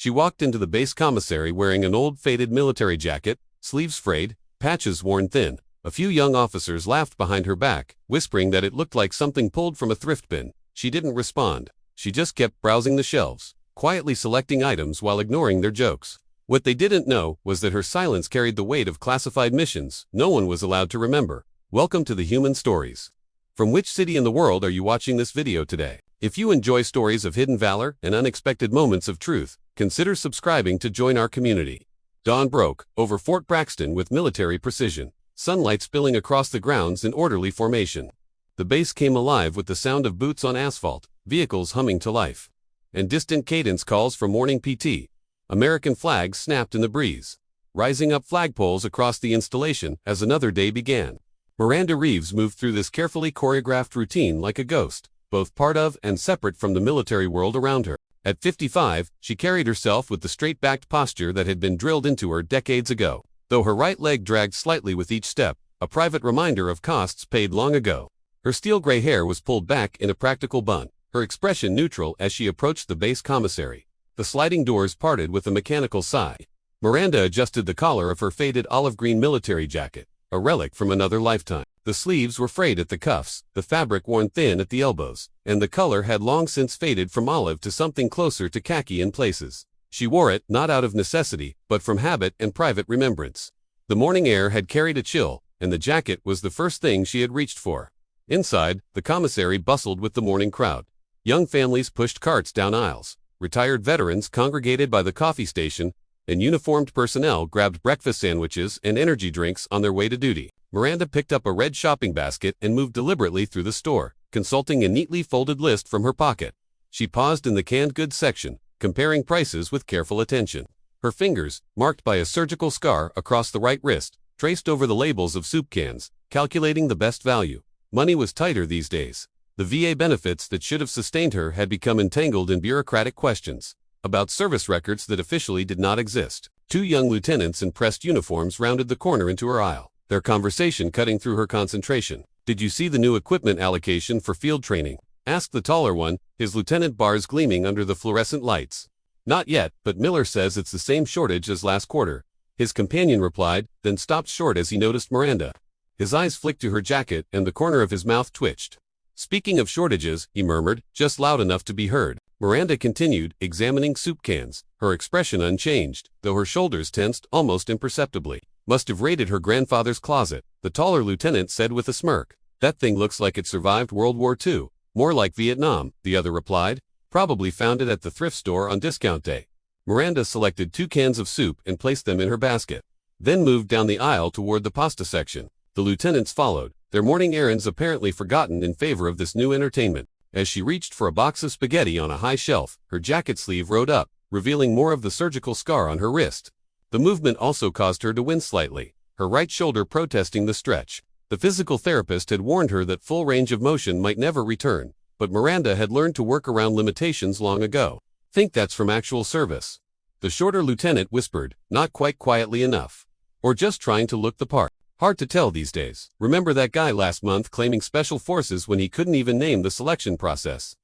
She walked into the base commissary wearing an old faded military jacket, sleeves frayed, patches worn thin. A few young officers laughed behind her back, whispering that it looked like something pulled from a thrift bin. She didn't respond. She just kept browsing the shelves, quietly selecting items while ignoring their jokes. What they didn't know was that her silence carried the weight of classified missions no one was allowed to remember. Welcome to the Human Stories. From which city in the world are you watching this video today? If you enjoy stories of hidden valor and unexpected moments of truth, consider subscribing to join our community. Dawn broke over Fort Braxton with military precision, sunlight spilling across the grounds in orderly formation. The base came alive with the sound of boots on asphalt, vehicles humming to life, and distant cadence calls from morning PT. American flags snapped in the breeze, rising up flagpoles across the installation as another day began. Miranda Reeves moved through this carefully choreographed routine like a ghost, both part of and separate from the military world around her. At 55, she carried herself with the straight-backed posture that had been drilled into her decades ago, though her right leg dragged slightly with each step, a private reminder of costs paid long ago. Her steel-gray hair was pulled back in a practical bun, her expression neutral as she approached the base commissary. The sliding doors parted with a mechanical sigh. Miranda adjusted the collar of her faded olive-green military jacket, a relic from another lifetime. The sleeves were frayed at the cuffs, the fabric worn thin at the elbows, and the color had long since faded from olive to something closer to khaki in places. She wore it not out of necessity, but from habit and private remembrance. The morning air had carried a chill, and the jacket was the first thing she had reached for. Inside, the commissary bustled with the morning crowd. Young families pushed carts down aisles. Retired veterans congregated by the coffee station, and uniformed personnel grabbed breakfast sandwiches and energy drinks on their way to duty. Miranda picked up a red shopping basket and moved deliberately through the store, consulting a neatly folded list from her pocket. She paused in the canned goods section, comparing prices with careful attention. Her fingers, marked by a surgical scar across the right wrist, traced over the labels of soup cans, calculating the best value. Money was tighter these days. The VA benefits that should have sustained her had become entangled in bureaucratic questions about service records that officially did not exist. Two young lieutenants in pressed uniforms rounded the corner into her aisle, their conversation cutting through her concentration. "Did you see the new equipment allocation for field training?" asked the taller one, his lieutenant bars gleaming under the fluorescent lights. "Not yet, but Miller says it's the same shortage as last quarter," his companion replied, then stopped short as he noticed Miranda. His eyes flicked to her jacket and the corner of his mouth twitched. "Speaking of shortages," he murmured, just loud enough to be heard. Miranda continued, examining soup cans, her expression unchanged, though her shoulders tensed almost imperceptibly. "Must have raided her grandfather's closet," the taller lieutenant said with a smirk. "That thing looks like it survived World War II. More like Vietnam," the other replied. "Probably found it at the thrift store on discount day." Miranda selected 2 cans of soup and placed them in her basket, then moved down the aisle toward the pasta section. The lieutenants followed, their morning errands apparently forgotten in favor of this new entertainment. As she reached for a box of spaghetti on a high shelf, her jacket sleeve rode up, revealing more of the surgical scar on her wrist. The movement also caused her to wince slightly, her right shoulder protesting the stretch. The physical therapist had warned her that full range of motion might never return, but Miranda had learned to work around limitations long ago. "Think that's from actual service?" the shorter lieutenant whispered, not quite quietly enough. "Or just trying to look the part? Hard to tell these days. Remember that guy last month claiming special forces when he couldn't even name the selection process?"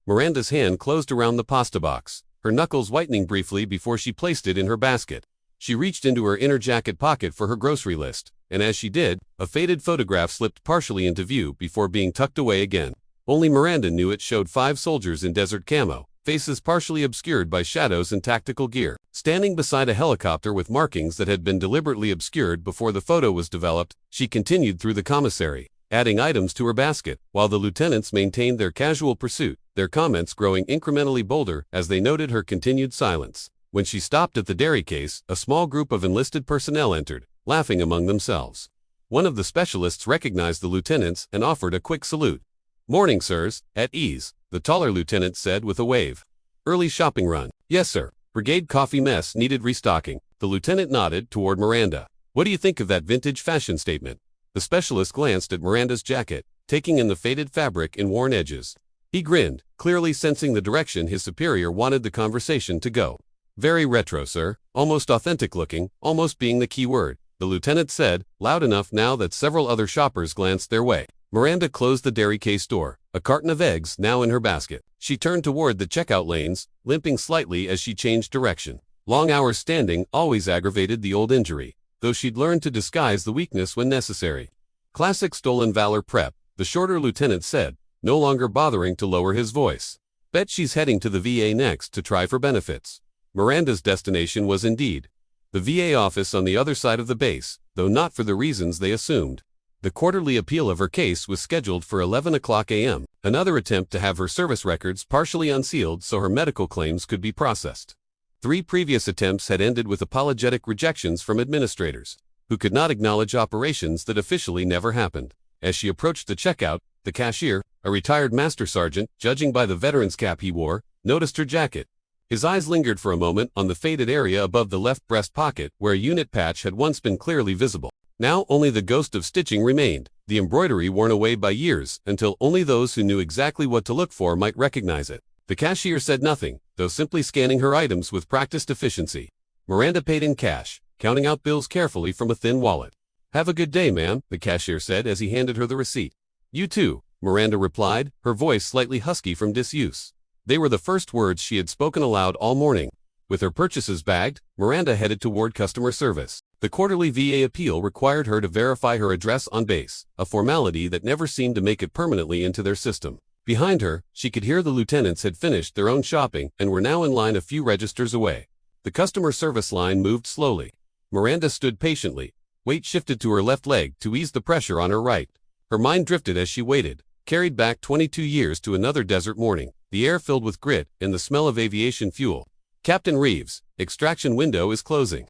Miranda's hand closed around the pasta box, her knuckles whitening briefly before she placed it in her basket. She reached into her inner jacket pocket for her grocery list, and as she did, a faded photograph slipped partially into view before being tucked away again. Only Miranda knew it showed 5 soldiers in desert camo, faces partially obscured by shadows and tactical gear, standing beside a helicopter with markings that had been deliberately obscured before the photo was developed. She continued through the commissary, adding items to her basket, while the lieutenants maintained their casual pursuit, their comments growing incrementally bolder as they noted her continued silence. When she stopped at the dairy case, a small group of enlisted personnel entered, laughing among themselves. One of the specialists recognized the lieutenants and offered a quick salute. "Morning, sirs, at ease," the taller lieutenant said with a wave. "Early shopping run?" "Yes, sir. Brigade coffee mess needed restocking." The lieutenant nodded toward Miranda. "What do you think of that vintage fashion statement?" The specialist glanced at Miranda's jacket, taking in the faded fabric and worn edges. He grinned, clearly sensing the direction his superior wanted the conversation to go. "Very retro, sir. Almost authentic looking, almost being the key word," the lieutenant said, loud enough now that several other shoppers glanced their way. Miranda closed the dairy case door, a carton of eggs now in her basket. She turned toward the checkout lanes, limping slightly as she changed direction. Long hours standing always aggravated the old injury, though she'd learned to disguise the weakness when necessary. Classic stolen valor prep, the shorter lieutenant said, no longer bothering to lower his voice. Bet she's heading to the VA next to try for benefits. Miranda's destination was indeed the VA office on the other side of the base, though not for the reasons they assumed. The quarterly appeal of her case was scheduled for 11 o'clock a.m., another attempt to have her service records partially unsealed so her medical claims could be processed. 3 previous attempts had ended with apologetic rejections from administrators, who could not acknowledge operations that officially never happened. As she approached the checkout, the cashier, a retired master sergeant, judging by the veteran's cap he wore, noticed her jacket. His eyes lingered for a moment on the faded area above the left breast pocket where a unit patch had once been clearly visible. Now only the ghost of stitching remained, the embroidery worn away by years until only those who knew exactly what to look for might recognize it. The cashier said nothing, though simply scanning her items with practiced efficiency. Miranda paid in cash, counting out bills carefully from a thin wallet. "Have a good day, ma'am," the cashier said as he handed her the receipt. "You too," Miranda replied, her voice slightly husky from disuse. They were the first words she had spoken aloud all morning. With her purchases bagged, Miranda headed toward customer service. The quarterly VA appeal required her to verify her address on base, a formality that never seemed to make it permanently into their system. Behind her, she could hear the lieutenants had finished their own shopping and were now in line a few registers away. The customer service line moved slowly. Miranda stood patiently. Weight shifted to her left leg to ease the pressure on her right. Her mind drifted as she waited, carried back 22 years to another desert morning, the air filled with grit and the smell of aviation fuel. "Captain Reeves, extraction window is closing."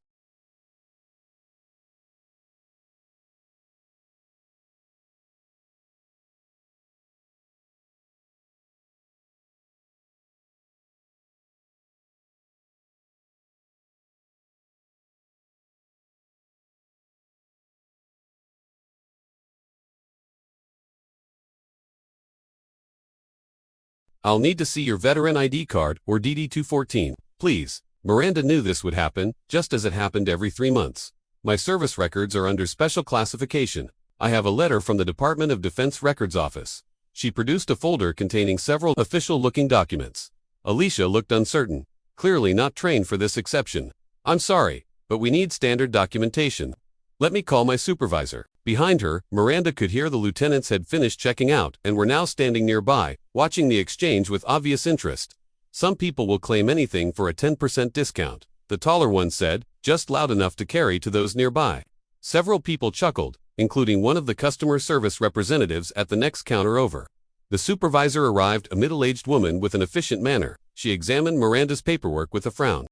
"I'll need to see your veteran ID card or DD-214, please." Miranda knew this would happen, just as it happened every 3 months. "My service records are under special classification. I have a letter from the Department of Defense Records Office." She produced a folder containing several official-looking documents. Alicia looked uncertain, clearly not trained for this exception. "I'm sorry, but we need standard documentation. Let me call my supervisor." Behind her, Miranda could hear the lieutenants had finished checking out and were now standing nearby, watching the exchange with obvious interest. "Some people will claim anything for a 10% discount," the taller one said, just loud enough to carry to those nearby. Several people chuckled, including one of the customer service representatives at the next counter over. The supervisor arrived, a middle-aged woman with an efficient manner. She examined Miranda's paperwork with a frown.